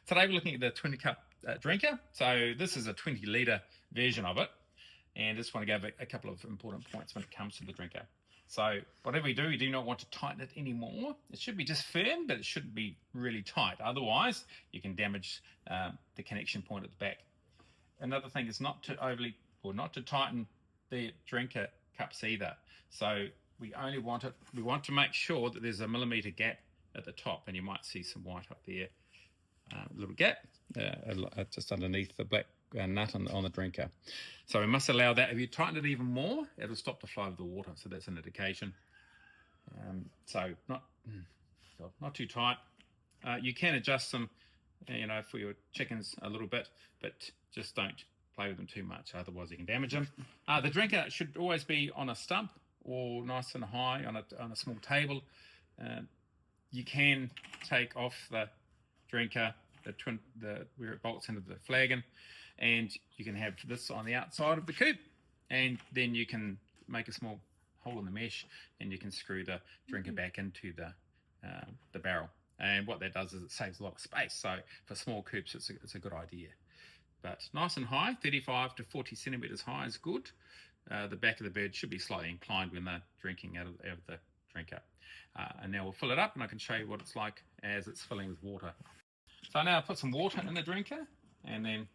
Today we're looking at the 20 cup drinker. So this is a 20 litre version of it. And just want to give a couple of important points when it comes to the drinker. So whatever we do not want to tighten it anymore. It should be just firm, but it shouldn't be really tight. Otherwise, you can damage the connection point at the back. Another thing is not to tighten the drinker cups either. So we want to make sure that there's a millimetre gap at the top, and you might see some white up there. A little gap just underneath the black nut on the drinker. So we must allow that. If you tighten it even more, it'll stop the flow of the water. So that's an indication. So not too tight. You can adjust them, for your chickens a little bit, but just don't play with them too much. Otherwise, you can damage them. The drinker should always be on a stump or nice and high on a small table. You can take off the drinker, where it bolts into the flagon, and you can have this on the outside of the coop, and then you can make a small hole in the mesh, and you can screw the drinker back into the barrel. And what that does is it saves a lot of space. So for small coops, it's a good idea. But nice and high, 35 to 40 centimeters high is good. The back of the bird should be slightly inclined when they're drinking out of the drinker. And now we'll fill it up, and I can show you what it's like as it's filling with water. So now I'll put some water in the drinker, and then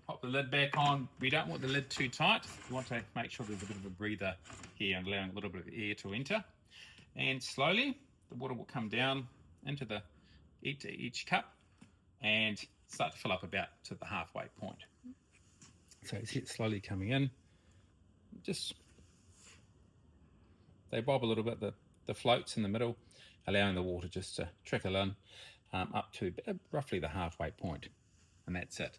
pop the lid back on. We don't want the lid too tight. We want to make sure there's a bit of a breather here and allowing a little bit of air to enter. And slowly the water will come down into each cup and start to fill up about to the halfway point. So it's slowly coming in. They bob a little bit, the floats in the middle, allowing the water just to trickle in up to roughly the halfway point, and that's it.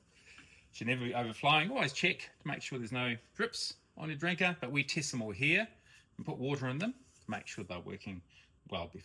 Should never be overflowing. Always check to make sure there's no drips on your drinker, but we test them all here and put water in them to make sure they're working well before